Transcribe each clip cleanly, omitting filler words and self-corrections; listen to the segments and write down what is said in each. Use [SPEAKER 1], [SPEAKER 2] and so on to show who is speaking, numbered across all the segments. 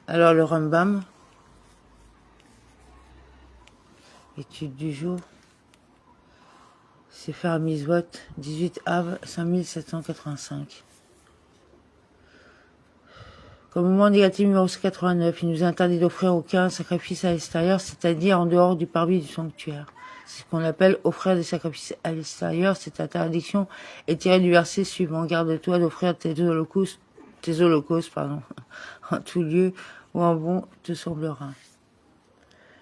[SPEAKER 1] Alors le Rambam, étude du jour, Sefer Mizvot, 18 Av 5785. Comme moment négatif numéro 89, il nous est interdit d'offrir aucun sacrifice à l'extérieur, c'est-à-dire en dehors du parvis du sanctuaire. C'est ce qu'on appelle offrir des sacrifices à l'extérieur. Cette interdiction est tirée du verset suivant. Garde-toi d'offrir tes holocaustes, en tout lieu où en bon te semblera.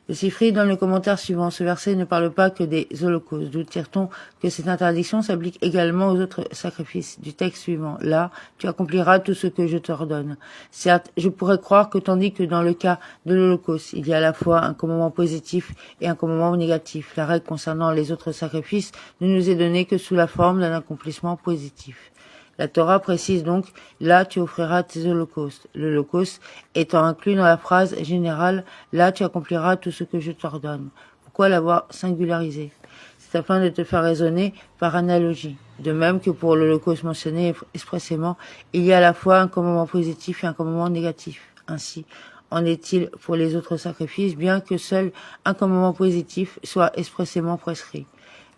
[SPEAKER 1] Le Sifri donne le commentaire suivant. Ce verset ne parle pas que des holocaustes. D'où tire-t-on que cette interdiction s'applique également aux autres sacrifices? Du texte suivant. Là, tu accompliras tout ce que je t'ordonne. Certes, je pourrais croire que tandis que dans le cas de l'holocauste, il y a à la fois un commandement positif et un commandement négatif, la règle concernant les autres sacrifices ne nous est donnée que sous la forme d'un accomplissement positif. La Torah précise donc, là tu offriras tes holocaustes. L'holocauste étant inclus dans la phrase générale, là tu accompliras tout ce que je t'ordonne. Pourquoi l'avoir singularisé? C'est afin de te faire raisonner par analogie. De même que pour l'holocauste mentionné expressément, il y a à la fois un commandement positif et un commandement négatif. Ainsi, en est-il pour les autres sacrifices, bien que seul un commandement positif soit expressément prescrit.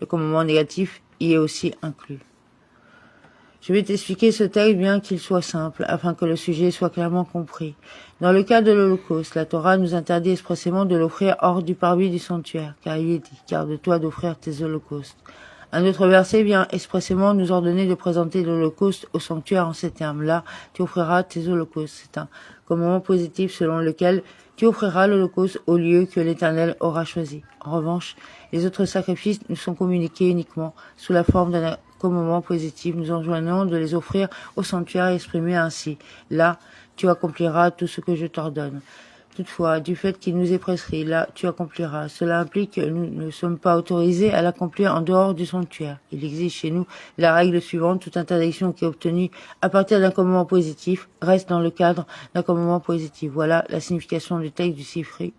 [SPEAKER 1] Le commandement négatif y est aussi inclus. Je vais t'expliquer ce texte bien qu'il soit simple, afin que le sujet soit clairement compris. Dans le cas de l'Holocauste, la Torah nous interdit expressément de l'offrir hors du parvis du sanctuaire, car il est dit, garde-toi d'offrir tes holocaustes. Un autre verset vient expressément nous ordonner de présenter l'Holocauste au sanctuaire en ces termes-là, tu offriras tes holocaustes. C'est un commandement positif selon lequel tu offriras l'Holocauste au lieu que l'Éternel aura choisi. En revanche, les autres sacrifices nous sont communiqués uniquement sous la forme d'un commandement positif. Nous enjoignons de les offrir au sanctuaire et exprimer ainsi. Là, tu accompliras tout ce que je t'ordonne. Toutefois, du fait qu'il nous est prescrit, là, tu accompliras. Cela implique que nous ne sommes pas autorisés à l'accomplir en dehors du sanctuaire. Il existe chez nous la règle suivante. Toute interdiction qui est obtenue à partir d'un commandement positif reste dans le cadre d'un commandement positif. Voilà la signification du texte du Sifri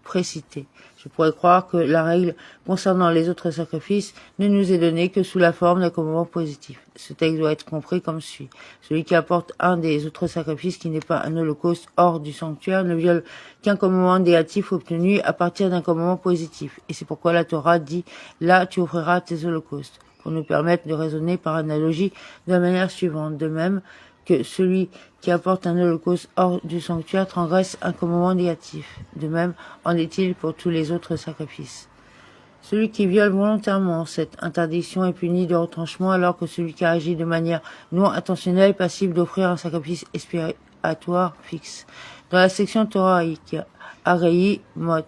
[SPEAKER 1] précité. Je pourrais croire que la règle concernant les autres sacrifices ne nous est donnée que sous la forme d'un commandement positif. Ce texte doit être compris comme suit. Celui qui apporte un des autres sacrifices qui n'est pas un holocauste hors du sanctuaire ne viole qu'un commandement négatif obtenu à partir d'un commandement positif. Et c'est pourquoi la Torah dit « Là, tu offriras tes holocaustes » pour nous permettre de raisonner par analogie de la manière suivante. De même que celui qui apporte un holocauste hors du sanctuaire transgresse un commandement négatif. De même en est-il pour tous les autres sacrifices. Celui qui viole volontairement cette interdiction est puni de retranchement, alors que celui qui agit de manière non intentionnelle est passible d'offrir un sacrifice expiatoire fixe. Dans la section torahique, Arei Mot,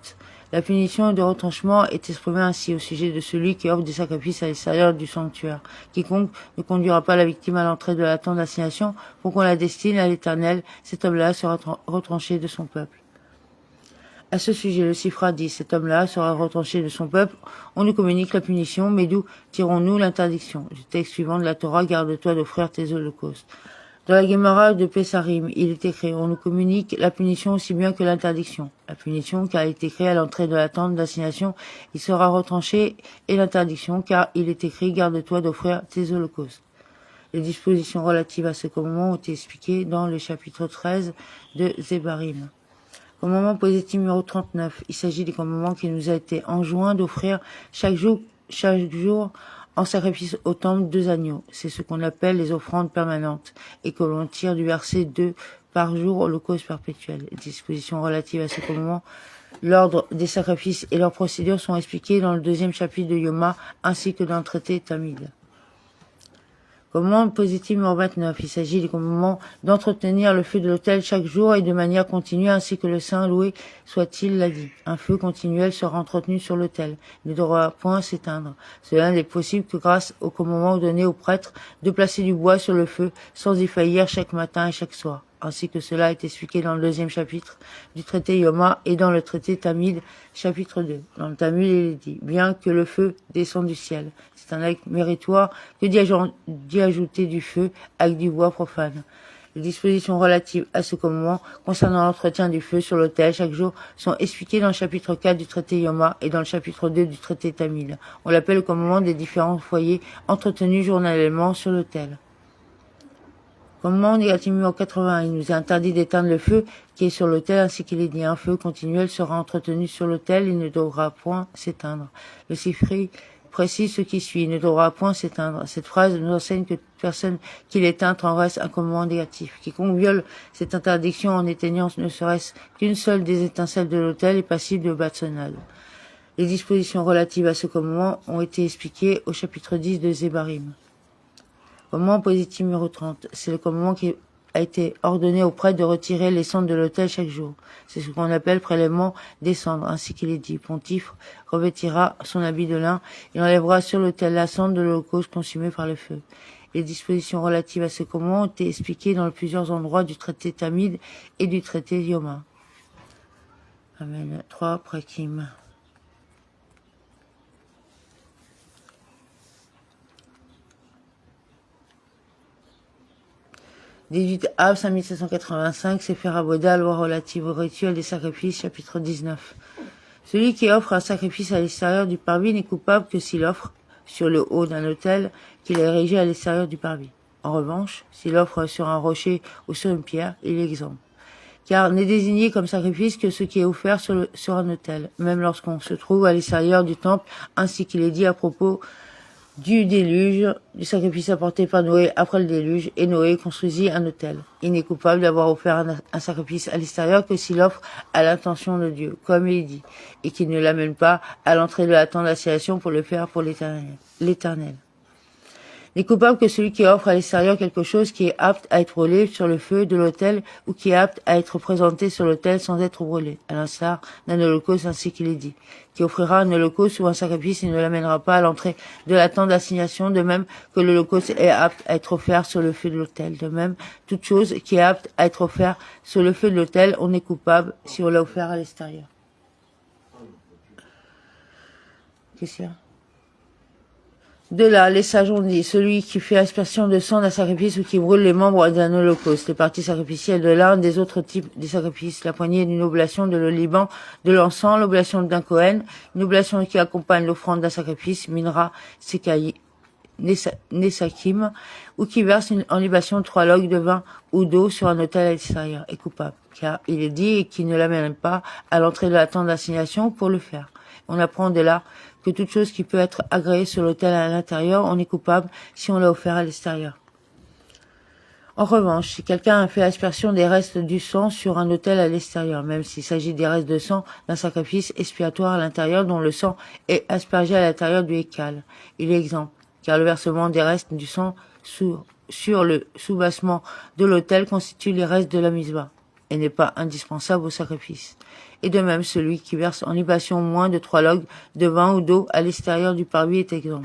[SPEAKER 1] la punition de retranchement est exprimée ainsi au sujet de celui qui offre des sacrifices à l'extérieur du sanctuaire. Quiconque ne conduira pas la victime à l'entrée de la tente d'assignation pour qu'on la destine à l'Éternel, cet homme-là sera retranché de son peuple. À ce sujet, le Sifra dit, cet homme-là sera retranché de son peuple. On nous communique la punition, mais d'où tirons-nous l'interdiction? Du texte suivant de la Torah, garde-toi d'offrir tes holocaustes. Dans la Gemara de Pesarim, il est écrit, on nous communique la punition aussi bien que l'interdiction. La punition, car il est écrit à l'entrée de la tente d'assignation, il sera retranché, et l'interdiction, car il est écrit, garde-toi d'offrir tes holocaustes. Les dispositions relatives à ce commandement ont été expliquées dans le chapitre 13 de Zebarim. Commandement positif numéro 39, il s'agit du commandement qui nous a été enjoint d'offrir chaque jour en sacrifice au temple 2 agneaux. C'est ce qu'on appelle les offrandes permanentes et que l'on tire du verset 2 par jour holocauste perpétuel. Les dispositions relatives à ce commandement, l'ordre des sacrifices et leurs procédures sont expliquées dans le 2e chapitre de Yoma ainsi que dans le traité Tamid. Commandement positif numéro 29, il s'agit du commandement d'entretenir le feu de l'autel chaque jour et de manière continue ainsi que le saint loué soit-il l'a dit. Un feu continuel sera entretenu sur l'autel, il ne devra point s'éteindre. Cela n'est possible que grâce au commandement donné aux prêtres de placer du bois sur le feu sans y faillir chaque matin et chaque soir. Ainsi que cela est expliqué dans le 2e chapitre du traité Yoma et dans le traité Tamid, chapitre 2. Dans le Tamid, il est dit, bien que le feu descende du ciel, c'est un acte méritoire que d'y ajouter du feu avec du bois profane. Les dispositions relatives à ce commandement concernant l'entretien du feu sur l'autel chaque jour sont expliquées dans le chapitre 4 du traité Yoma et dans le chapitre 2 du traité Tamid. On l'appelle le commandement des différents foyers entretenus journalièrement sur l'autel. Commandement négatif numéro 80. Il nous est interdit d'éteindre le feu qui est sur l'autel, ainsi qu'il est dit. Un feu continuel sera entretenu sur l'autel, il ne devra point s'éteindre. Le Sifri précise ce qui suit, il ne devra point s'éteindre. Cette phrase nous enseigne que toute personne qui l'éteint en reste un commandement négatif. Quiconque viole cette interdiction en éteignant ne serait-ce qu'une seule des étincelles de l'autel est passible de bâtonnade. Les dispositions relatives à ce commandement ont été expliquées au chapitre 10 de Zébarim. Commandement positif numéro 30. C'est le commandement qui a été ordonné au prêtre de retirer les cendres de l'autel chaque jour. C'est ce qu'on appelle prélèvement des cendres, ainsi qu'il est dit. Pontife revêtira son habit de lin et enlèvera sur l'autel la cendre de l'holocauste consumée par le feu. Les dispositions relatives à ce commandement ont été expliquées dans plusieurs endroits du traité Tamid et du traité Yoma. Amen. 3. Prakim. 18 Av 5785, Sefer Aboda, loi relative au rituel des sacrifices, chapitre 19. Celui qui offre un sacrifice à l'extérieur du parvis n'est coupable que s'il offre sur le haut d'un autel qu'il a érigé à l'extérieur du parvis. En revanche, s'il offre sur un rocher ou sur une pierre, il est exempt. Car n'est désigné comme sacrifice que ce qui est offert sur un autel, même lorsqu'on se trouve à l'extérieur du temple, ainsi qu'il est dit à propos du déluge, du sacrifice apporté par Noé après le déluge, et Noé construisit un autel. Il n'est coupable d'avoir offert un sacrifice à l'extérieur que s'il offre à l'intention de Dieu, comme il est dit, et qu'il ne l'amène pas à l'entrée de la tente d'assignation pour le faire pour l'Éternel. N'est coupable que celui qui offre à l'extérieur quelque chose qui est apte à être brûlé sur le feu de l'autel ou qui est apte à être présenté sur l'autel sans être brûlé, à l'instar d'un holocauste ainsi qu'il est dit, qui offrira un holocauste ou un sacrifice et ne l'amènera pas à l'entrée de la tente d'assignation, de même que l'holocauste est apte à être offert sur le feu de l'autel. De même, toute chose qui est apte à être offerte sur le feu de l'autel, on est coupable si on l'a offert à l'extérieur. Qu'est-ce qu'il y a ? De là, les sages ont dit, celui qui fait aspersion de sang d'un sacrifice ou qui brûle les membres d'un holocauste, les parties sacrificielles de l'un des autres types des sacrifices, la poignée d'une oblation de l'oliban, de l'encens, l'oblation d'un Kohen, une oblation qui accompagne l'offrande d'un sacrifice, minra, sekaï, nesakim, ou qui verse en libation 3 logs de vin ou d'eau sur un autel à l'extérieur, est coupable, car il est dit et qui ne l'amène pas à l'entrée de la tente d'assignation pour le faire. On apprend de là que toute chose qui peut être agréée sur l'autel à l'intérieur, on est coupable si on l'a offert à l'extérieur. En revanche, si quelqu'un a fait aspersion des restes du sang sur un autel à l'extérieur, même s'il s'agit des restes de sang d'un sacrifice expiatoire à l'intérieur dont le sang est aspergé à l'intérieur du hécal, il est exempt, car le versement des restes du sang sur le soubassement de l'autel constitue les restes de la misbah et n'est pas indispensable au sacrifice. Et de même, celui qui verse en libation moins de 3 logs de vin ou d'eau à l'extérieur du parvis est exempt.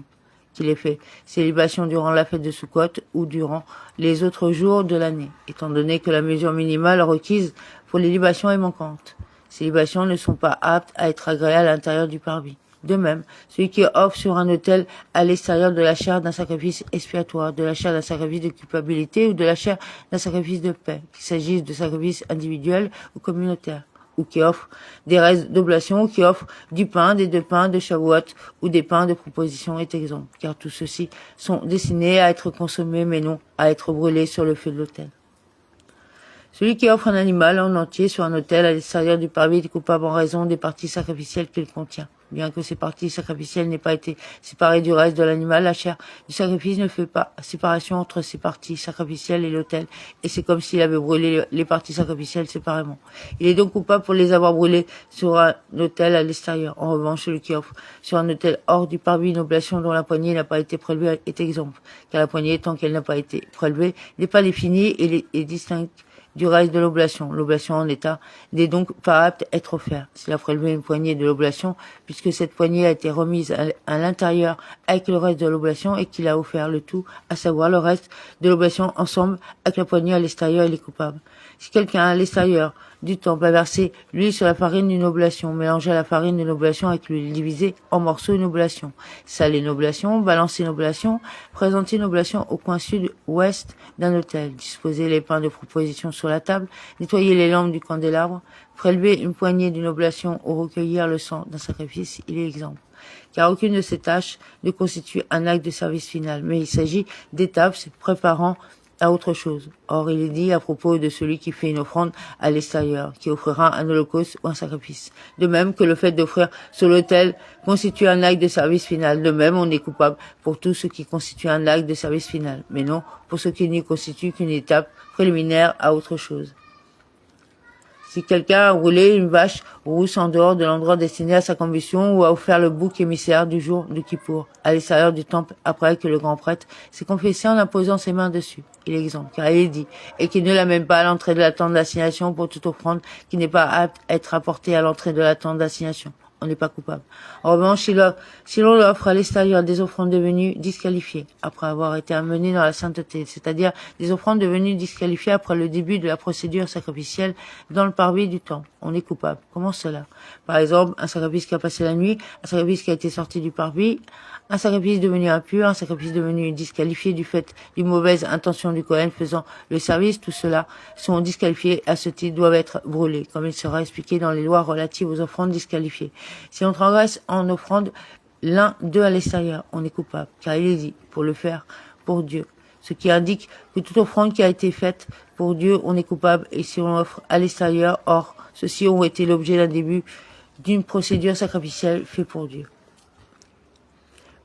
[SPEAKER 1] Qu'il ait fait ces libations durant la fête de Sukkot ou durant les autres jours de l'année, étant donné que la mesure minimale requise pour les libations est manquante. Ces libations ne sont pas aptes à être agréées à l'intérieur du parvis. De même, celui qui offre sur un autel à l'extérieur de la chair d'un sacrifice expiatoire, de la chair d'un sacrifice de culpabilité ou de la chair d'un sacrifice de paix, qu'il s'agisse de sacrifices individuels ou communautaires, ou qui offre des restes d'oblation, ou qui offre du pain, des 2 pains de Shavuot ou des pains de proposition est exempt, car tous ceux-ci sont destinés à être consommés mais non à être brûlés sur le feu de l'autel. Celui qui offre un animal en entier sur un autel à l'extérieur du parvis est coupable en raison des parties sacrificielles qu'il contient. Bien que ces parties sacrificielles n'aient pas été séparées du reste de l'animal, la chair du sacrifice ne fait pas séparation entre ces parties sacrificielles et l'autel, et c'est comme s'il avait brûlé les parties sacrificielles séparément. Il est donc coupable pour les avoir brûlées sur un autel à l'extérieur. En revanche, celui qui offre sur un autel hors du parvis une oblation dont la poignée n'a pas été prélevée est exempt, car la poignée, tant qu'elle n'a pas été prélevée, n'est pas définie et est distincte du reste de l'oblation. L'oblation en état n'est donc pas apte à être offerte. S'il a prélevé une poignée de l'oblation, puisque cette poignée a été remise à l'intérieur avec le reste de l'oblation et qu'il a offert le tout, à savoir le reste de l'oblation ensemble avec la poignée à l'extérieur, il est coupable. Si quelqu'un à l'extérieur du temple a versé l'huile sur la farine d'une oblation, mélangé à la farine d'une oblation avec l'huile, divisé en morceaux une oblation, salé une oblation, balancé une oblation, présenté une oblation au coin sud-ouest d'un autel, disposer les pains de proposition sur la table, nettoyer les lampes du candélabre, prélever une poignée d'une oblation ou recueillir le sang d'un sacrifice, il est exempt. Car aucune de ces tâches ne constitue un acte de service final, mais il s'agit d'étapes préparant à autre chose. Or, il est dit à propos de celui qui fait une offrande à l'extérieur, qui offrira un holocauste ou un sacrifice. De même que le fait d'offrir sur l'autel constitue un acte de service final. De même, on est coupable pour tout ce qui constitue un acte de service final, mais non pour ce qui n'y constitue qu'une étape préliminaire à autre chose. Si quelqu'un a roulé une vache rousse en dehors de l'endroit destiné à sa combustion ou a offert le bouc émissaire du jour de Kippour à l'extérieur du temple après que le grand prêtre s'est confessé en imposant ses mains dessus, il est exempt, car il est dit, et qu'il ne l'amène pas à l'entrée de la tente d'assignation pour toute offrande qui n'est pas apte à être apportée à l'entrée de la tente d'assignation. On n'est pas coupable. En revanche, si l'on offre à l'extérieur des offrandes devenues disqualifiées après avoir été amenées dans la sainteté, c'est-à-dire des offrandes devenues disqualifiées après le début de la procédure sacrificielle dans le parvis du temple, on est coupable. Comment cela? Par exemple, un sacrifice qui a passé la nuit, un sacrifice qui a été sorti du parvis, un sacrifice devenu impur, un sacrifice devenu disqualifié du fait d'une mauvaise intention du Kohen faisant le service, tout cela sont disqualifiés à ce titre, doivent être brûlés, comme il sera expliqué dans les lois relatives aux offrandes disqualifiées. Si on transgresse en offrande l'un d'eux à l'extérieur, on est coupable, car il est dit, pour le faire pour Dieu. Ce qui indique que toute offrande qui a été faite pour Dieu, on est coupable, et si on offre à l'extérieur, or, ceux-ci ont été l'objet d'un début d'une procédure sacrificielle faite pour Dieu.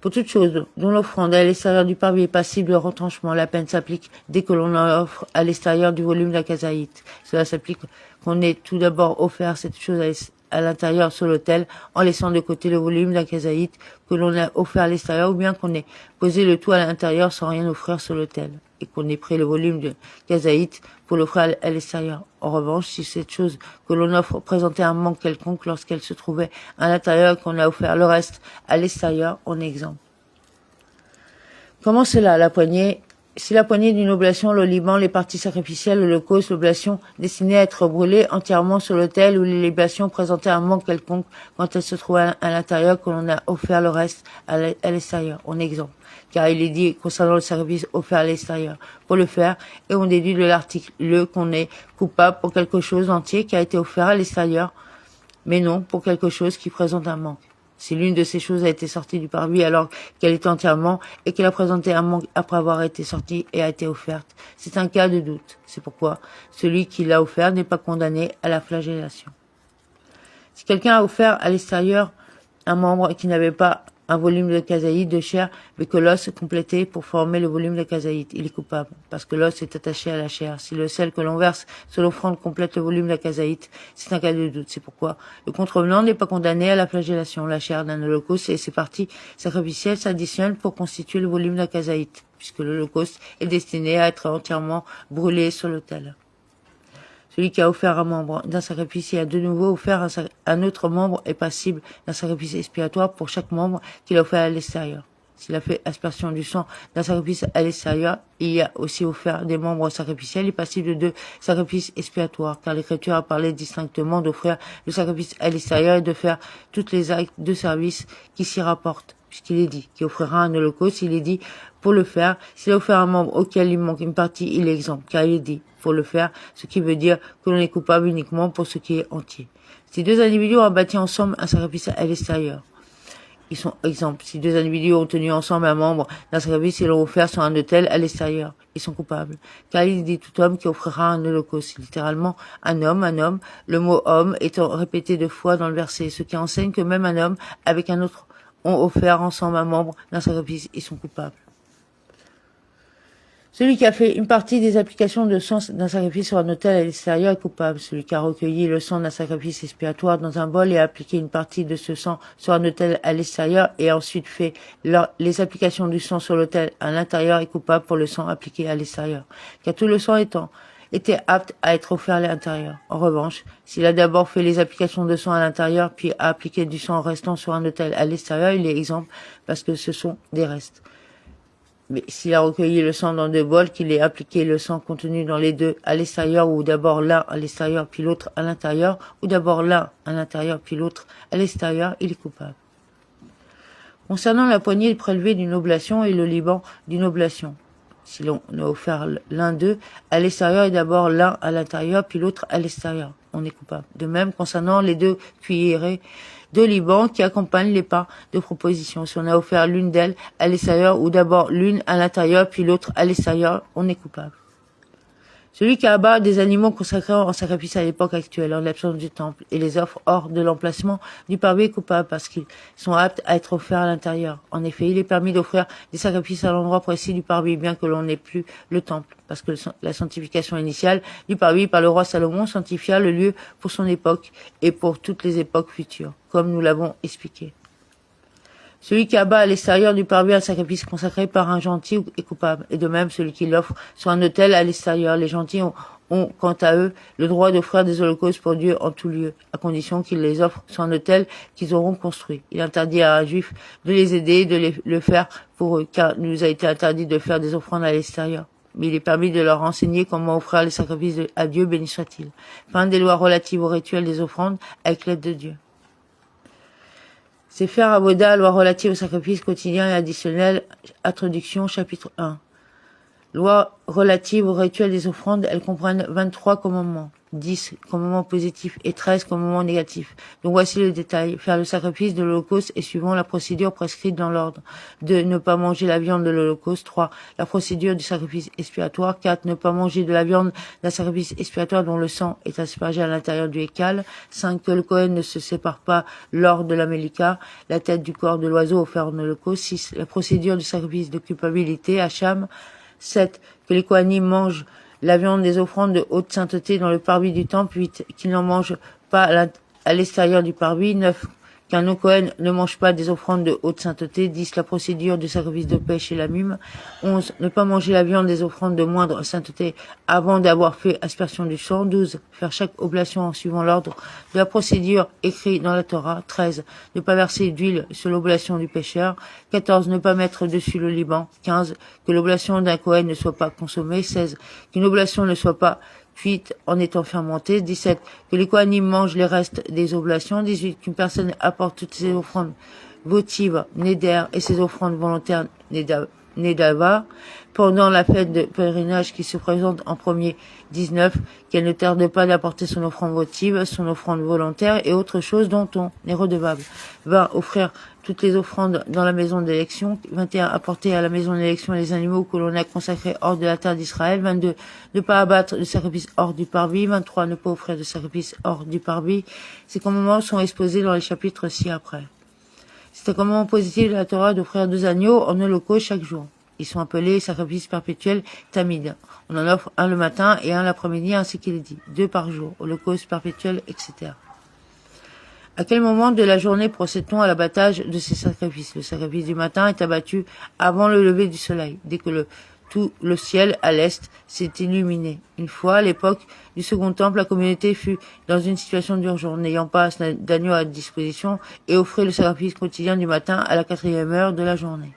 [SPEAKER 1] Pour toute chose dont l'offrande à l'extérieur du parvis est passible de retranchement, la peine s'applique dès que l'on offre à l'extérieur du volume de la kazaïte. Cela s'applique qu'on ait tout d'abord offert cette chose à l'intérieur sur l'autel en laissant de côté le volume de la kazaïte que l'on a offert à l'extérieur ou bien qu'on ait posé le tout à l'intérieur sans rien offrir sur l'autel et qu'on ait pris le volume de kazaïte pour l'offrir à l'extérieur. En revanche, si cette chose que l'on offre présentait un manque quelconque lorsqu'elle se trouvait à l'intérieur et qu'on a offert le reste à l'extérieur, on est exempt. Comment cela, la poignée? Si la poignée d'une oblation, le Liban, les parties sacrificielles, l'holocauste, l'oblation destinée à être brûlée entièrement sur l'autel ou les libations présentaient un manque quelconque quand elles se trouvaient à l'intérieur que l'on a offert le reste à l'extérieur, on est exempt. Car il est dit concernant le sacrifice offert à l'extérieur pour le faire, et on déduit de l'article qu'on est coupable pour quelque chose entier qui a été offert à l'extérieur, mais non pour quelque chose qui présente un manque. Si l'une de ces choses a été sortie du parvis alors qu'elle est entièrement et qu'elle a présenté un manque après avoir été sortie et a été offerte, c'est un cas de doute. C'est pourquoi celui qui l'a offert n'est pas condamné à la flagellation. Si quelqu'un a offert à l'extérieur un membre qui n'avait pas un volume de kazaït de chair, mais que l'os est complété pour former le volume de kazaït, il est coupable, parce que l'os est attaché à la chair. Si le sel que l'on verse sur l'offrande complète le volume de kazaït, c'est un cas de doute. C'est pourquoi le contrevenant n'est pas condamné à la flagellation. La chair d'un holocauste et ses parties sacrificielles s'additionnent pour constituer le volume de kazaït, puisque l'holocauste est destiné à être entièrement brûlé sur l'autel. Celui qui a offert un membre d'un sacrifice et a de nouveau offert un autre membre est passible d'un sacrifice expiatoire pour chaque membre qu'il a offert à l'extérieur. S'il a fait aspersion du sang d'un sacrifice à l'extérieur, il a aussi offert des membres sacrificiels, il est passible de 2 sacrifices expiatoires, car l'Écriture a parlé distinctement d'offrir le sacrifice à l'extérieur et de faire toutes les actes de service qui s'y rapportent. Puisqu'il est dit qu'il offrira un holocauste, il est dit pour le faire, s'il a offert un membre auquel il manque une partie, il est exempt, car il est dit pour le faire, ce qui veut dire que l'on est coupable uniquement pour ce qui est entier. Si 2 individus ont bâti ensemble un sacrifice à l'extérieur, ils sont exempts. Si 2 individus ont tenu ensemble un membre d'un sacrifice et l'ont offert sur un autel à l'extérieur, ils sont coupables. Car il dit tout homme qui offrira un holocauste, littéralement un homme, le mot homme étant répété 2 fois dans le verset, ce qui enseigne que même un homme avec un autre ont offert ensemble un membre d'un sacrifice, ils sont coupables. Celui qui a fait une partie des applications de sang d'un sacrifice sur un autel à l'extérieur est coupable. Celui qui a recueilli le sang d'un sacrifice expiatoire dans un bol et a appliqué une partie de ce sang sur un autel à l'extérieur et a ensuite fait les applications du sang sur l'autel à l'intérieur est coupable pour le sang appliqué à l'extérieur. Car tout le sang était apte à être offert à l'intérieur. En revanche, s'il a d'abord fait les applications de sang à l'intérieur puis a appliqué du sang restant sur un autel à l'extérieur, il est exempt parce que ce sont des restes. Mais s'il a recueilli le sang dans 2 bols, qu'il ait appliqué le sang contenu dans les 2 à l'extérieur, ou d'abord l'un à l'extérieur puis l'autre à l'intérieur, ou d'abord l'un à l'intérieur puis l'autre à l'extérieur, il est coupable. Concernant la poignée prélevée d'une oblation et le Liban d'une oblation, si l'on a offert l'un d'eux à l'extérieur et d'abord l'un à l'intérieur puis l'autre à l'extérieur, on est coupable. De même concernant les 2 cuillerées de Liban qui accompagnent les pas de proposition. Si on a offert l'une d'elles à l'extérieur ou d'abord l'une à l'intérieur puis l'autre à l'extérieur, on est coupable. Celui qui abat des animaux consacrés en sacrifice à l'époque actuelle, en l'absence du temple, et les offre hors de l'emplacement du parvis est coupable parce qu'ils sont aptes à être offerts à l'intérieur. En effet, il est permis d'offrir des sacrifices à l'endroit précis du parvis, bien que l'on n'ait plus le temple, parce que la sanctification initiale du parvis par le roi Salomon sanctifia le lieu pour son époque et pour toutes les époques futures, comme nous l'avons expliqué. Celui qui abat à l'extérieur du parvis un sacrifice consacré par un gentil est coupable. Et de même, celui qui l'offre sur un autel à l'extérieur. Les gentils ont, quant à eux, le droit d'offrir des holocaustes pour Dieu en tout lieu, à condition qu'ils les offrent sur un autel qu'ils auront construit. Il interdit à un juif de les aider, de le faire pour eux, car il nous a été interdit de faire des offrandes à l'extérieur. Mais il est permis de leur enseigner comment offrir les sacrifices à Dieu, béni soit-il. Fin des lois relatives au rituel des offrandes avec l'aide de Dieu. Sefer Avoda, loi relative au sacrifice quotidien et additionnel, introduction, chapitre 1. Loi relative au rituel des offrandes, elles comprennent 23 commandements, 10 commandements positifs et 13 commandements négatifs. Donc voici le détail. Faire le sacrifice de l'Holocauste est suivant la procédure prescrite dans l'ordre. 2. Ne pas manger la viande de l'Holocauste. 3. La procédure du sacrifice expiatoire. 4. Ne pas manger de la viande d'un sacrifice expiatoire dont le sang est aspergé à l'intérieur du hécal. 5. Que le Kohen ne se sépare pas lors de la Mélika, la tête du corps de l'oiseau offert en Holocauste. 6. La procédure du sacrifice de culpabilité, Hacham. 7. Que les Kohanim mangent la viande des offrandes de haute sainteté dans le parvis du temple. 8. Qu'ils n'en mangent pas à l'extérieur du parvis. 9. Qu'un non-Kohen ne mange pas des offrandes de haute sainteté. 10. La procédure du sacrifice de paix chez la mime. 11. Ne pas manger la viande des offrandes de moindre sainteté avant d'avoir fait aspersion du sang. 12. Faire chaque oblation en suivant l'ordre de la procédure écrite dans la Torah. 13. Ne pas verser d'huile sur l'oblation du pécheur. 14. Ne pas mettre dessus le Liban. 15. Que l'oblation d'un Kohen ne soit pas consommée. 16. Qu'une oblation ne soit pas cuite en étant fermentée. 17. Que les Kohanim mangent les restes des oblations. 18. Qu'une personne apporte toutes ses offrandes votives, Néder, et ses offrandes volontaires, Nédava, pendant la fête de pèlerinage qui se présente en premier. 19. Qu'elle ne tarde pas d'apporter son offrande votive, son offrande volontaire et autre chose dont on est redevable. 20. Offrir toutes les offrandes dans la maison d'élection. 21. Apporter à la maison d'élection les animaux que l'on a consacrés hors de la terre d'Israël. 22. Ne pas abattre de sacrifice hors du parvis. 23. Ne pas offrir de sacrifice hors du parvis. Ces commandements sont exposés dans les chapitres ci-après. C'est un commandement positif de la Torah d'offrir 2 agneaux en holocauste chaque jour. Ils sont appelés sacrifices perpétuels tamid. On en offre un le matin et un l'après-midi, ainsi qu'il est dit. 2 par jour, holocauste perpétuel, etc. À quel moment de la journée procède-t-on à l'abattage de ces sacrifices? Le sacrifice du matin est abattu avant le lever du soleil, dès que tout le ciel à l'est s'est illuminé. Une fois, à l'époque du second temple, la communauté fut dans une situation d'urgence, n'ayant pas d'agneau à disposition, et offrait le sacrifice quotidien du matin à la 4e heure de la journée.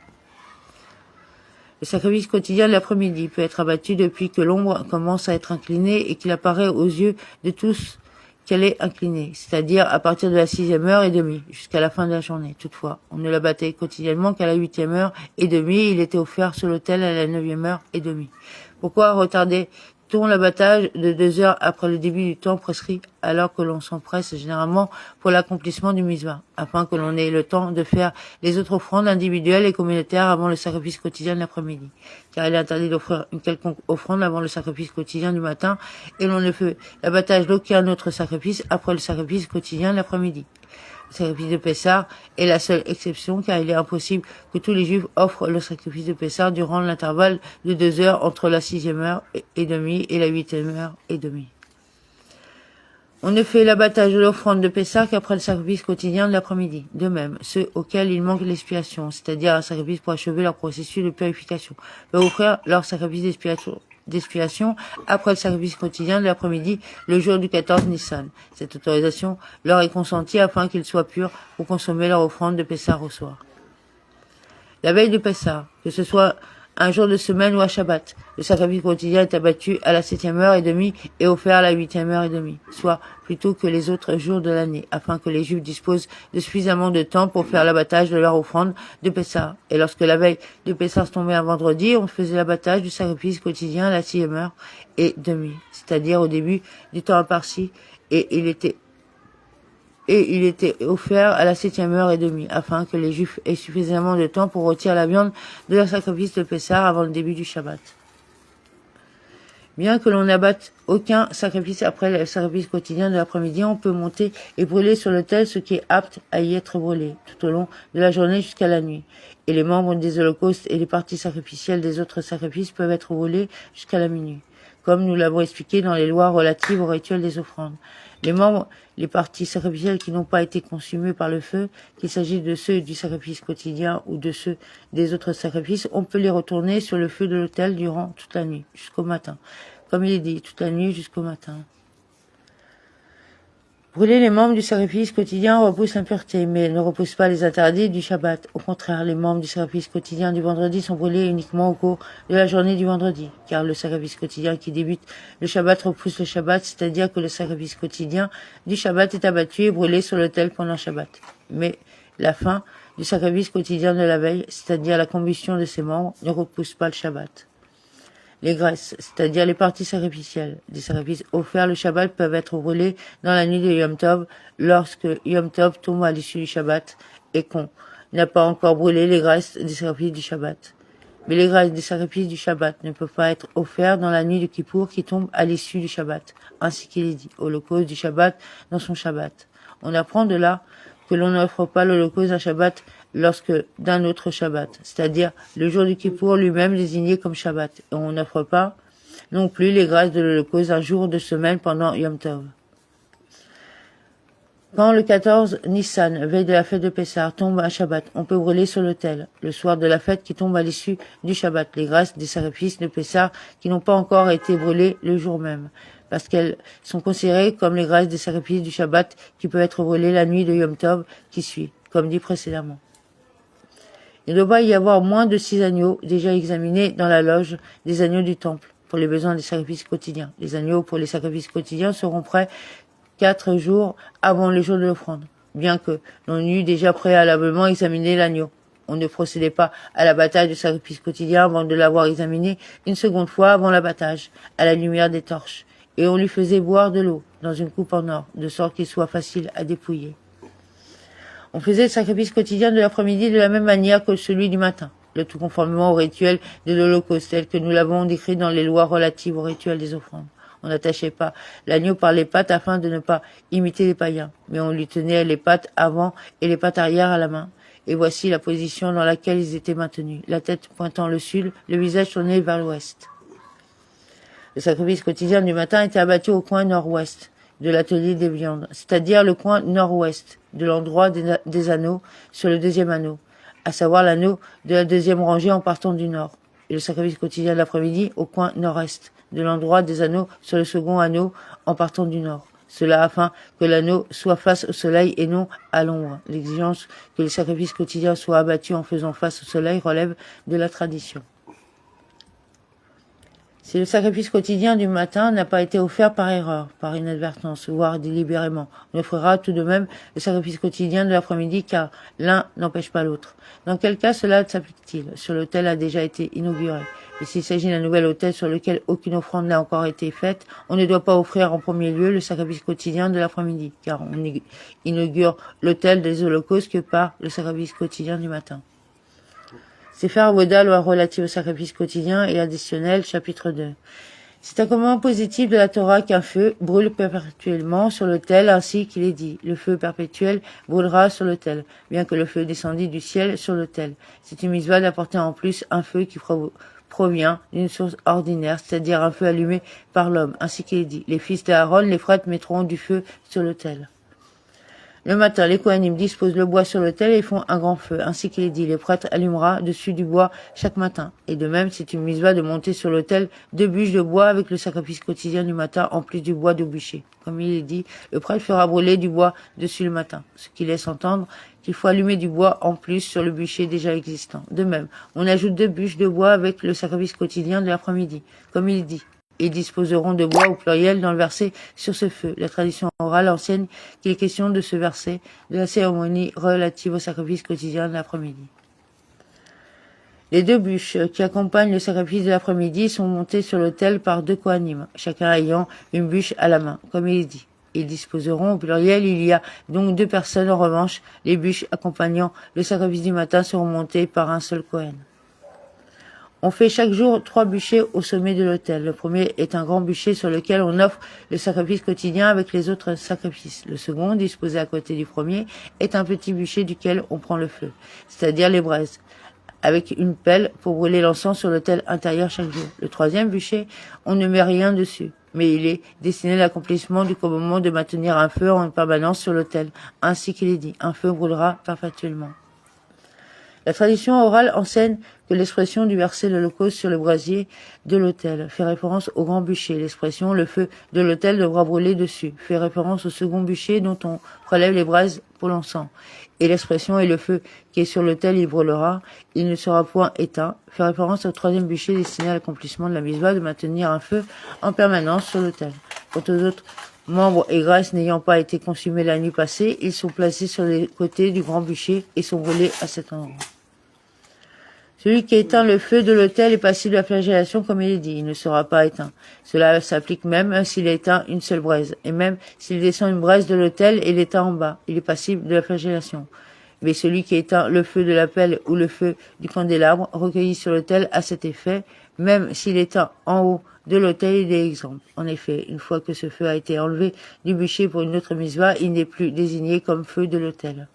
[SPEAKER 1] Le sacrifice quotidien de l'après-midi peut être abattu depuis que l'ombre commence à être inclinée et qu'il apparaît aux yeux de tous qu'elle est inclinée, c'est-à-dire à partir de la 6h30 jusqu'à la fin de la journée. Toutefois, on ne l'abattait quotidiennement qu'à la 8h30, il était offert sur l'autel à la 9h30. Pourquoi retardait-on l'abattage de 2 heures après le début du temps prescrit alors que l'on s'empresse généralement pour l'accomplissement du mitzvah, afin que l'on ait le temps de faire les autres offrandes individuelles et communautaires avant le sacrifice quotidien de l'après-midi? Car il est interdit d'offrir une quelconque offrande avant le sacrifice quotidien du matin et l'on ne fait l'abattage d'aucun autre sacrifice après le sacrifice quotidien de l'après-midi. Le sacrifice de Pessah est la seule exception car il est impossible que tous les Juifs offrent le sacrifice de Pessah durant l'intervalle de 2 heures entre la 6h30 et la 8h30. On ne fait l'abattage de l'offrande de Pessah qu'après le sacrifice quotidien de l'après-midi. De même, ceux auxquels il manque l'expiation, c'est-à-dire un sacrifice pour achever leur processus de purification, peuvent offrir leur sacrifice d'expiation après le sacrifice quotidien de l'après-midi, le jour du 14 Nissan. Cette autorisation leur est consentie afin qu'ils soient purs pour consommer leur offrande de Pessah au soir. La veille de Pessah, que ce soit un jour de semaine ou à Shabbat, le sacrifice quotidien est abattu à la 7h30 et offert à la 8h30, soit plus tôt que les autres jours de l'année, afin que les Juifs disposent de suffisamment de temps pour faire l'abattage de leur offrande de Pessah. Et lorsque la veille de Pessah tombait un vendredi, on faisait l'abattage du sacrifice quotidien à la 6h30, c'est-à-dire au début du temps imparti, et il était offert à la 7h30, afin que les Juifs aient suffisamment de temps pour rôtir la viande de leur sacrifice de Pessah avant le début du Shabbat. Bien que l'on n'abatte aucun sacrifice après le sacrifice quotidien de l'après-midi, on peut monter et brûler sur l'autel ce qui est apte à y être brûlé tout au long de la journée jusqu'à la nuit. Et les membres des holocaustes et les parties sacrificielles des autres sacrifices peuvent être brûlés jusqu'à la minuit, comme nous l'avons expliqué dans les lois relatives au rituel des offrandes. Les membres, les parties sacrificielles qui n'ont pas été consumées par le feu, qu'il s'agisse de ceux du sacrifice quotidien ou de ceux des autres sacrifices, on peut les retourner sur le feu de l'autel durant toute la nuit, jusqu'au matin. Comme il est dit, toute la nuit jusqu'au matin. Brûler les membres du sacrifice quotidien repousse l'impureté, mais ne repousse pas les interdits du Shabbat. Au contraire, les membres du sacrifice quotidien du vendredi sont brûlés uniquement au cours de la journée du vendredi, car le sacrifice quotidien qui débute le Shabbat repousse le Shabbat, c'est-à-dire que le sacrifice quotidien du Shabbat est abattu et brûlé sur l'autel pendant le Shabbat. Mais la fin du sacrifice quotidien de la veille, c'est-à-dire la combustion de ses membres, ne repousse pas le Shabbat. Les graisses, c'est-à-dire les parties sacrificielles des sacrifices offerts le Shabbat, peuvent être brûlées dans la nuit de Yom Tov lorsque Yom Tov tombe à l'issue du Shabbat et qu'on n'a pas encore brûlé les graisses des sacrifices du Shabbat. Mais les graisses des sacrifices du Shabbat ne peuvent pas être offertes dans la nuit de Kippour qui tombe à l'issue du Shabbat, ainsi qu'il est dit, holocauste du Shabbat dans son Shabbat. On apprend de là que l'on n'offre pas l'holocauste d'un Shabbat lorsque d'un autre Shabbat, c'est-à-dire le jour du Kippour lui-même désigné comme Shabbat, et on n'offre pas non plus les grâces de l'holocauste un jour de semaine pendant Yom Tov. Quand le 14 Nissan, veille de la fête de Pessah, tombe à Shabbat, on peut brûler sur l'autel, le soir de la fête qui tombe à l'issue du Shabbat, les grâces des sacrifices de Pessah qui n'ont pas encore été brûlés le jour même, parce qu'elles sont considérées comme les grâces des sacrifices du Shabbat qui peuvent être brûlées la nuit de Yom Tov qui suit, comme dit précédemment. Il ne doit pas y avoir moins de 6 agneaux déjà examinés dans la loge des agneaux du temple pour les besoins des sacrifices quotidiens. Les agneaux pour les sacrifices quotidiens seront prêts 4 jours avant le jour de l'offrande, bien que l'on eût déjà préalablement examiné l'agneau. On ne procédait pas à l'abattage du sacrifice quotidien avant de l'avoir examiné une seconde fois avant l'abattage, à la lumière des torches, et on lui faisait boire de l'eau dans une coupe en or, de sorte qu'il soit facile à dépouiller. On faisait le sacrifice quotidien de l'après-midi de la même manière que celui du matin, le tout conformément au rituel de l'Holocauste, tel que nous l'avons décrit dans les lois relatives au rituel des offrandes. On n'attachait pas l'agneau par les pattes afin de ne pas imiter les païens, mais on lui tenait les pattes avant et les pattes arrière à la main. Et voici la position dans laquelle ils étaient maintenus, la tête pointant le sud, le visage tourné vers l'ouest. Le sacrifice quotidien du matin était abattu au coin nord-ouest de l'atelier des viandes, c'est-à-dire le coin nord-ouest de l'endroit des anneaux sur le deuxième anneau, à savoir l'anneau de la deuxième rangée en partant du nord, et le sacrifice quotidien de l'après-midi au coin nord-est de l'endroit des anneaux sur le second anneau en partant du nord. Cela afin que l'anneau soit face au soleil et non à l'ombre. L'exigence que les sacrifices quotidiens soient abattus en faisant face au soleil relève de la tradition. Si le sacrifice quotidien du matin n'a pas été offert par erreur, par inadvertance, voire délibérément, on offrira tout de même le sacrifice quotidien de l'après-midi car l'un n'empêche pas l'autre. Dans quel cas cela s'applique-t-il? Sur l'autel a déjà été inauguré. Et s'il s'agit d'un nouvel autel sur lequel aucune offrande n'a encore été faite, on ne doit pas offrir en premier lieu le sacrifice quotidien de l'après-midi, car on inaugure l'autel des holocaustes que par le sacrifice quotidien du matin. Sefer Avoda, loi relative au sacrifice quotidien et additionnel, chapitre 2. C'est un commandement positif de la Torah qu'un feu brûle perpétuellement sur l'autel, ainsi qu'il est dit. Le feu perpétuel brûlera sur l'autel, bien que le feu descendit du ciel sur l'autel. C'est une mitzvah d'apporter en plus un feu qui provient d'une source ordinaire, c'est-à-dire un feu allumé par l'homme, ainsi qu'il est dit. Les fils d'Aaron, les prêtres, mettront du feu sur l'autel. Le matin, les Kohanim disposent le bois sur l'autel et font un grand feu, ainsi qu'il est dit. Le prêtre allumera dessus du bois chaque matin. Et de même, c'est une mitzvah de monter sur l'autel 2 bûches de bois avec le sacrifice quotidien du matin, en plus du bois de bûcher. Comme il est dit, le prêtre fera brûler du bois dessus le matin, ce qui laisse entendre qu'il faut allumer du bois en plus sur le bûcher déjà existant. De même, on ajoute 2 bûches de bois avec le sacrifice quotidien de l'après-midi. Comme il dit, et disposeront de bois au pluriel dans le verset sur ce feu. La tradition orale enseigne qu'il est question de ce verset de la cérémonie relative au sacrifice quotidien de l'après-midi. Les 2 bûches qui accompagnent le sacrifice de l'après-midi sont montées sur l'autel par 2 Kohanim, chacun ayant une bûche à la main, comme il est dit. Ils disposeront au pluriel, il y a donc 2 personnes. En revanche, les bûches accompagnant le sacrifice du matin seront montées par un seul Kohen. On fait chaque jour 3 bûchers au sommet de l'autel. Le premier est un grand bûcher sur lequel on offre le sacrifice quotidien avec les autres sacrifices. Le second, disposé à côté du premier, est un petit bûcher duquel on prend le feu, c'est-à-dire les braises, avec une pelle pour brûler l'encens sur l'autel intérieur chaque jour. Le troisième bûcher, on ne met rien dessus, mais il est destiné à l'accomplissement du commandement de maintenir un feu en permanence sur l'autel. Ainsi qu'il est dit, un feu brûlera perpétuellement. La tradition orale enseigne que l'expression du verset de l'Holocauste sur le brasier de l'autel fait référence au grand bûcher. L'expression le feu de l'autel devra brûler dessus fait référence au second bûcher dont on prélève les braises pour l'encens. Et l'expression et le feu qui est sur l'autel il brûlera, il ne sera point éteint fait référence au troisième bûcher destiné à l'accomplissement de la mitzvah de maintenir un feu en permanence sur l'autel. Quant aux autres membres et grâces n'ayant pas été consumés la nuit passée, ils sont placés sur les côtés du grand bûcher et sont brûlés à cet endroit. Celui qui éteint le feu de l'autel est passible de la flagellation comme il est dit, il ne sera pas éteint. Cela s'applique même s'il éteint une seule braise, et même s'il descend une braise de l'autel et l'éteint en bas, il est passible de la flagellation. Mais celui qui éteint le feu de la pelle ou le feu du candélabre recueilli sur l'autel a cet effet, même s'il éteint en haut de l'autel, il est exempt. En effet, une fois que ce feu a été enlevé du bûcher pour une autre mitzvah, il n'est plus désigné comme feu de l'autel.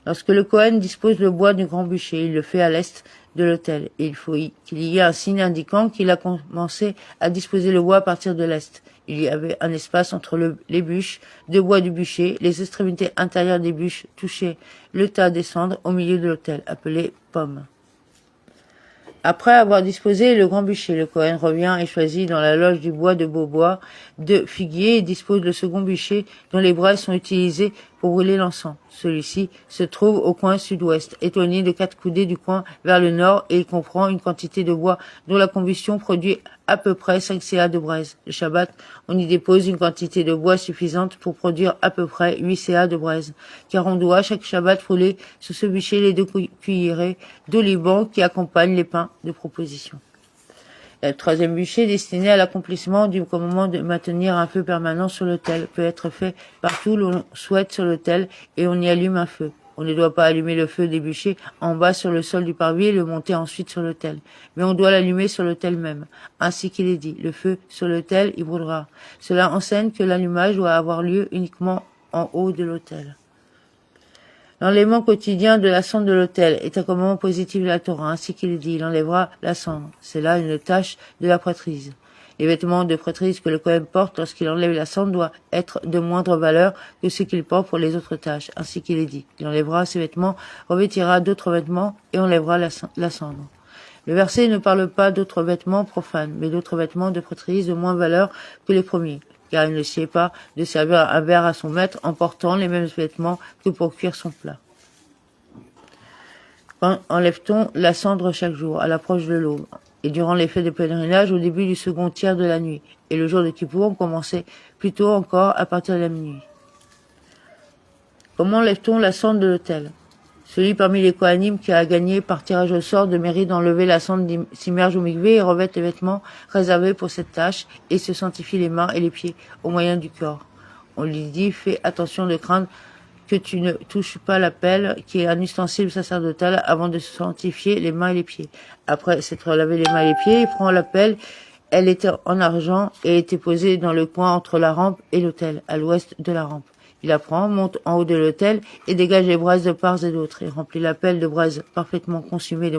[SPEAKER 1] Lorsque le Kohen dispose le bois du grand bûcher, il le fait à l'est de l'autel. Et il faut qu'il y ait un signe indiquant qu'il a commencé à disposer le bois à partir de l'est. Il y avait un espace entre les bûches de bois du bûcher. Les extrémités intérieures des bûches touchaient le tas des cendres au milieu de l'autel, appelé pomme. Après avoir disposé le grand bûcher, le Kohen revient et choisit dans la loge du bois de beau bois de figuier et dispose le second bûcher dont les braises sont utilisées pour brûler l'encens. Celui-ci se trouve au coin sud-ouest, éloigné de 4 coudées du coin vers le nord et il comprend une quantité de bois dont la combustion produit à peu près 5 CA de braise. Le Shabbat, on y dépose une quantité de bois suffisante pour produire à peu près 8 CA de braise, car on doit chaque Shabbat rouler sur ce bûcher les 2 cuillerées d'oliban qui accompagnent les pains de proposition. Le troisième bûcher, destiné à l'accomplissement du commandement de maintenir un feu permanent sur l'autel, peut être fait partout où l'on souhaite sur l'autel et on y allume un feu. On ne doit pas allumer le feu des bûchers en bas sur le sol du parvis et le monter ensuite sur l'autel. Mais on doit l'allumer sur l'autel même. Ainsi qu'il est dit, le feu sur l'autel, il brûlera. Cela enseigne que l'allumage doit avoir lieu uniquement en haut de l'autel. L'enlèvement quotidien de la cendre de l'autel est un commandement positif de la Torah, ainsi qu'il est dit, il enlèvera la cendre. C'est là une tâche de la prêtrise. Les vêtements de prêtrise que le Kohen porte lorsqu'il enlève la cendre doivent être de moindre valeur que ceux qu'il porte pour les autres tâches, ainsi qu'il est dit. Il enlèvera ses vêtements, revêtira d'autres vêtements et enlèvera la cendre. Le verset ne parle pas d'autres vêtements profanes, mais d'autres vêtements de prêtrise de moins valeur que les premiers, car il ne sied pas de servir un verre à son maître en portant les mêmes vêtements que pour cuire son plat. Quand enlève-t-on la cendre chaque jour, à l'approche de l'aube, et durant les fêtes de pèlerinage au début du second tiers de la nuit, et le jour de Kippour, on commençait plus tôt encore à partir de la minuit. Comment enlève-t-on la cendre de l'autel? Celui parmi les Kohanim qui a gagné par tirage au sort de mérite d'enlever la cendre s'immerge au mikvé et revêt les vêtements réservés pour cette tâche et se sanctifie les mains et les pieds au moyen du corps. On lui dit, fais attention de craindre que tu ne touches pas la pelle qui est un ustensile sacerdotal avant de se sanctifier les mains et les pieds. Après s'être lavé les mains et les pieds, il prend la pelle. Elle était en argent et était posée dans le coin entre la rampe et l'autel, à l'ouest de la rampe. Il la prend, monte en haut de l'autel et dégage les braises de part et d'autre et remplit la pelle de braises parfaitement consumées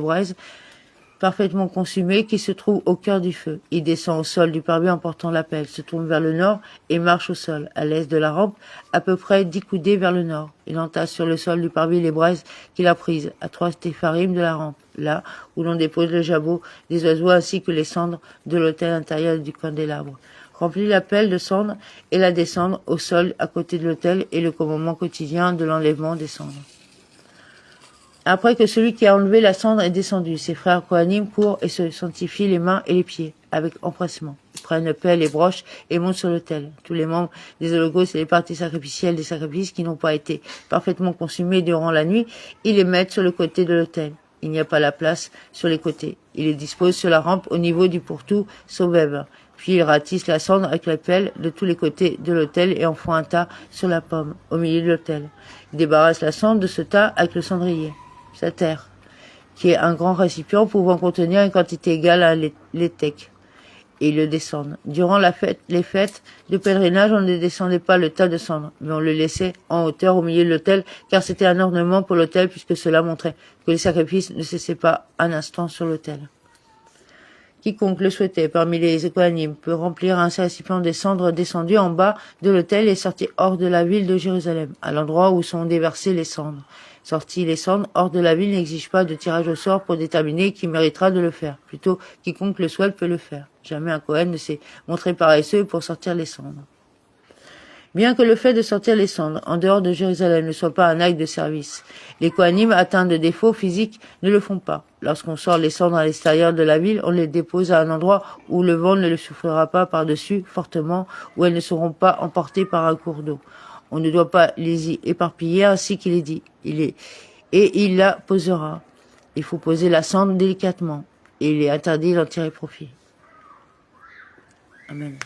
[SPEAKER 1] qui se trouve au cœur du feu. Il descend au sol du parvis en portant la pelle, se tourne vers le nord et marche au sol, à l'est de la rampe, à peu près 10 coudées vers le nord. Il entasse sur le sol du parvis les braises qu'il a prises, à 3 tépharim de la rampe, là où l'on dépose le jabot des oiseaux ainsi que les cendres de l'autel intérieur du candélabre. Remplit la pelle de cendres et la descendre au sol à côté de l'autel et le commandement quotidien de l'enlèvement des cendres. Après que celui qui a enlevé la cendre est descendu, ses frères Kohanim courent et se sanctifient les mains et les pieds, avec empressement. Ils prennent le pelle et broches et montent sur l'autel. Tous les membres des holocaustes et les parties sacrificielles des sacrifices qui n'ont pas été parfaitement consumés durant la nuit, ils les mettent sur le côté de l'autel. Il n'y a pas la place sur les côtés. Ils les disposent sur la rampe au niveau du pourtour Sobev. Puis ils ratissent la cendre avec la pelle de tous les côtés de l'autel et en font un tas sur la pomme, au milieu de l'autel. Ils débarrassent la cendre de ce tas avec le cendrier. Sa terre. qui est un grand récipient pouvant contenir une quantité égale à l'étec, et le descendre. Durant les fêtes de pèlerinage, on ne descendait pas le tas de cendres, mais on le laissait en hauteur au milieu de l'autel, car c'était un ornement pour l'autel, puisque cela montrait que les sacrifices ne cessaient pas un instant sur l'autel. Quiconque le souhaitait parmi les écoanimes peut remplir un récipient des cendres descendues en bas de l'autel et sortir hors de la ville de Jérusalem, à l'endroit où sont déversées les cendres. Sortir les cendres hors de la ville n'exige pas de tirage au sort pour déterminer qui méritera de le faire. Plutôt, quiconque le souhaite peut le faire. Jamais un Kohen ne s'est montré paresseux pour sortir les cendres. Bien que le fait de sortir les cendres en dehors de Jérusalem ne soit pas un acte de service, les Kohanim atteints de défauts physiques ne le font pas. Lorsqu'on sort les cendres à l'extérieur de la ville, on les dépose à un endroit où le vent ne les soufflera pas par-dessus fortement, où elles ne seront pas emportées par un cours d'eau. On ne doit pas les y éparpiller ainsi qu'il est dit. Et il la posera. Il faut poser la cendre délicatement. Et il est interdit d'en tirer profit. Amen.